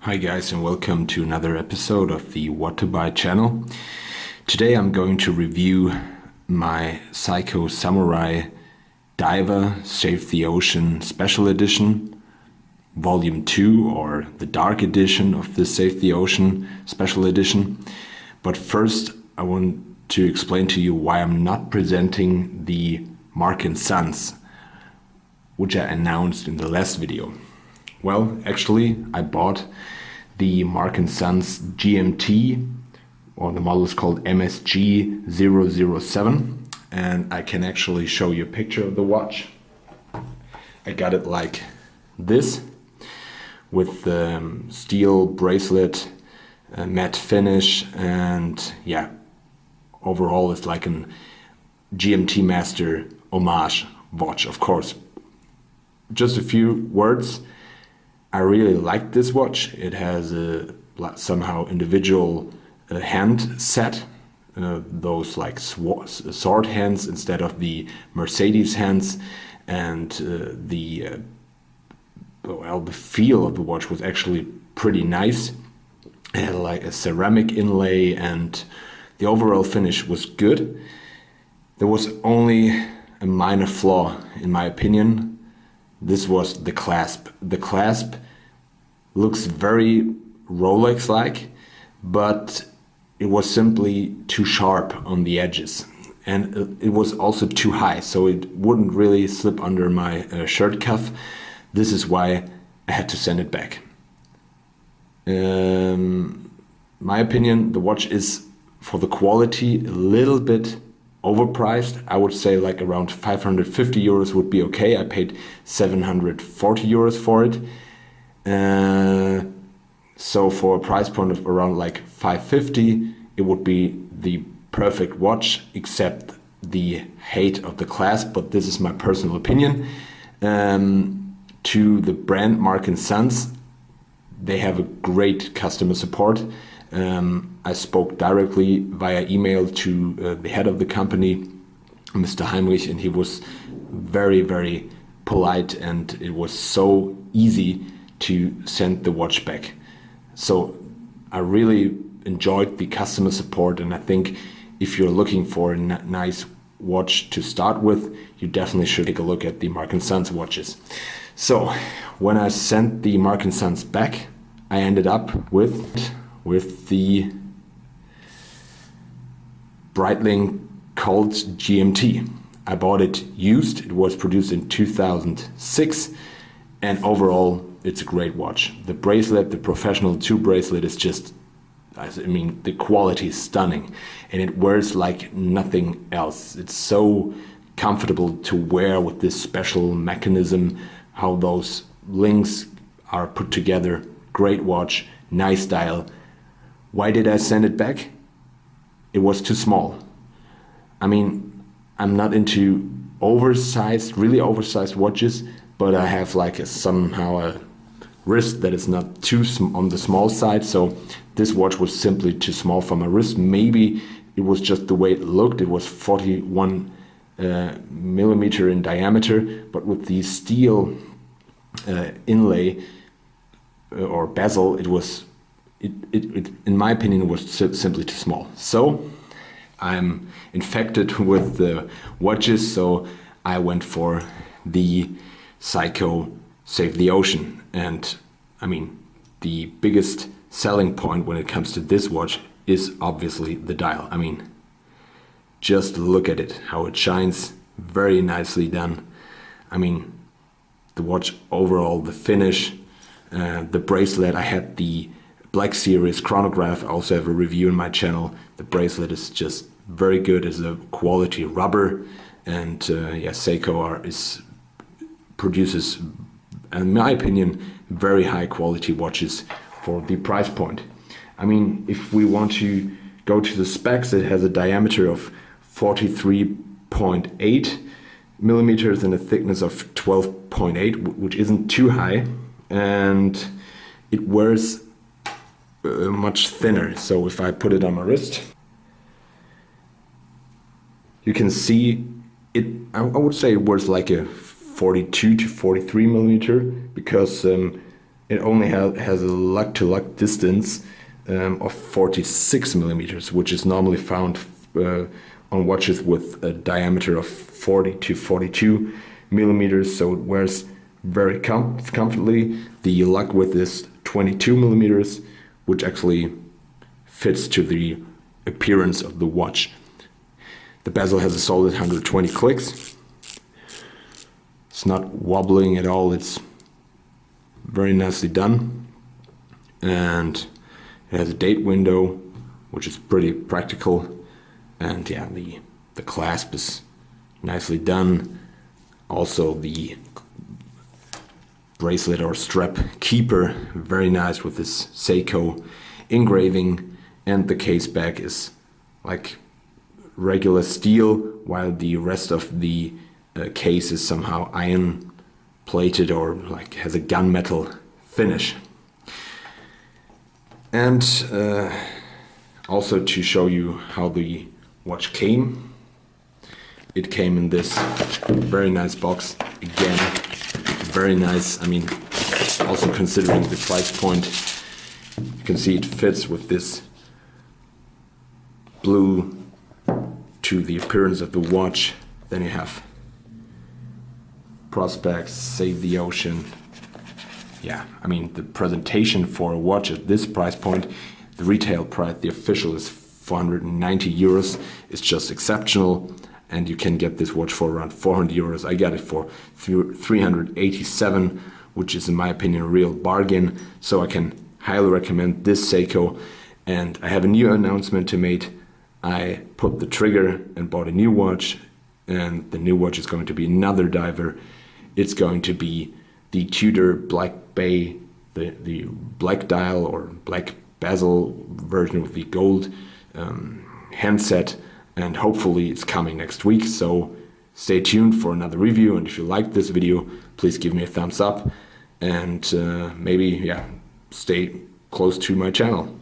Hi guys, and welcome to another episode of the What to Buy channel. Today I'm going to review my Seiko Samurai Diver Save the Ocean Special Edition Volume 2, or the Dark Edition of the Save the Ocean Special Edition. But first I want to explain to you why I'm not presenting the Marc & Sons, which I announced in the last video. Well, actually, I bought the Marc & Sons GMT, or the model is called MSG007, and I can actually show you a picture of the watch. I got it like this, with the steel bracelet, matte finish, and yeah, overall it's like an GMT Master homage watch, of course. Just a few words. I really like this watch. It has a somehow individual hand set, those like sword hands instead of the Mercedes hands, and the feel of the watch was actually pretty nice. It had like a ceramic inlay, and the overall finish was good. There was only a minor flaw, in my opinion. This was the clasp. The clasp looks very Rolex-like, but it was simply too sharp on the edges. And it was also too high, so it wouldn't really slip under my shirt cuff. This is why I had to send it back. My opinion, the watch is, for the quality, a little bit overpriced. I would say like around 550 euros would be okay. I paid 740 euros for it. So for a price point of around like 550, it would be the perfect watch, except the hate of the clasp, but this is my personal opinion. To the brand Marc & Sons, they have a great customer support. I spoke directly via email to the head of the company, Mr. Heinrich, and he was very, very polite, and it was so easy to send the watch back. So I really enjoyed the customer support, and I think if you're looking for a nice watch to start with, you definitely should take a look at the Marc & Sons watches. So when I sent the Marc & Sons back, I ended up with the Breitling Colt GMT. I bought it used. It was produced in 2006, and overall it's a great watch. The bracelet, the Professional 2 bracelet, is just, the quality is stunning, and it wears like nothing else. It's so comfortable to wear with this special mechanism, how those links are put together. Great watch, nice style. Why did I send it back? It was too small. I'm not into really oversized watches, but I have like somehow a wrist that is not too on the small side, so this watch was simply too small for my wrist. Maybe it was just the way it looked. It was 41 millimeter in diameter, but with the steel inlay or bezel, it in my opinion, it was simply too small. So I'm infected with the watches, so I went for the Seiko Save the Ocean. And the biggest selling point when it comes to this watch is obviously the dial. Just look at it, how it shines, very nicely done. The watch overall, the finish, the bracelet. I had the Black Series chronograph. I also have a review in my channel. The bracelet is just very good. It's a quality rubber, and Seiko produces, in my opinion, very high quality watches for the price point. If we want to go to the specs, it has a diameter of 43.8 millimeters and a thickness of 12.8, which isn't too high, and it wears much thinner. So if I put it on my wrist, you can see it. I would say it wears like a 42 to 43 millimeter, because it It only has a lug-to-lug distance of 46 millimeters, which is normally found on watches with a diameter of 40 to 42 millimeters, so it wears very comfortably. The lug width is 22 millimeters, which actually fits to the appearance of the watch. The bezel has a solid 120 clicks. It's not wobbling at all, it's very nicely done. And it has a date window, which is pretty practical. And yeah, the clasp is nicely done. Also the bracelet or strap keeper, very nice with this Seiko engraving, and the case back is like regular steel, while the rest of the case is somehow iron plated or like has a gunmetal finish. And also to show you how the watch came, it came in this very nice box. Again, very nice. I mean, also considering the price point, you can see it fits with this blue to the appearance of the watch. Then you have Prospex, Save the Ocean. Yeah, I mean, the presentation for a watch at this price point, the retail price, the official is 490 euros, is just exceptional. And you can get this watch for around 400 euros. I got it for 387, which is in my opinion a real bargain. So I can highly recommend this Seiko. And I have a new announcement to make. I put the trigger and bought a new watch, and the new watch is going to be another diver. It's going to be the Tudor Black Bay, the black dial or black bezel version with the gold handset. And hopefully it's coming next week, so stay tuned for another review. And if you liked this video, please give me a thumbs up, and maybe stay close to my channel.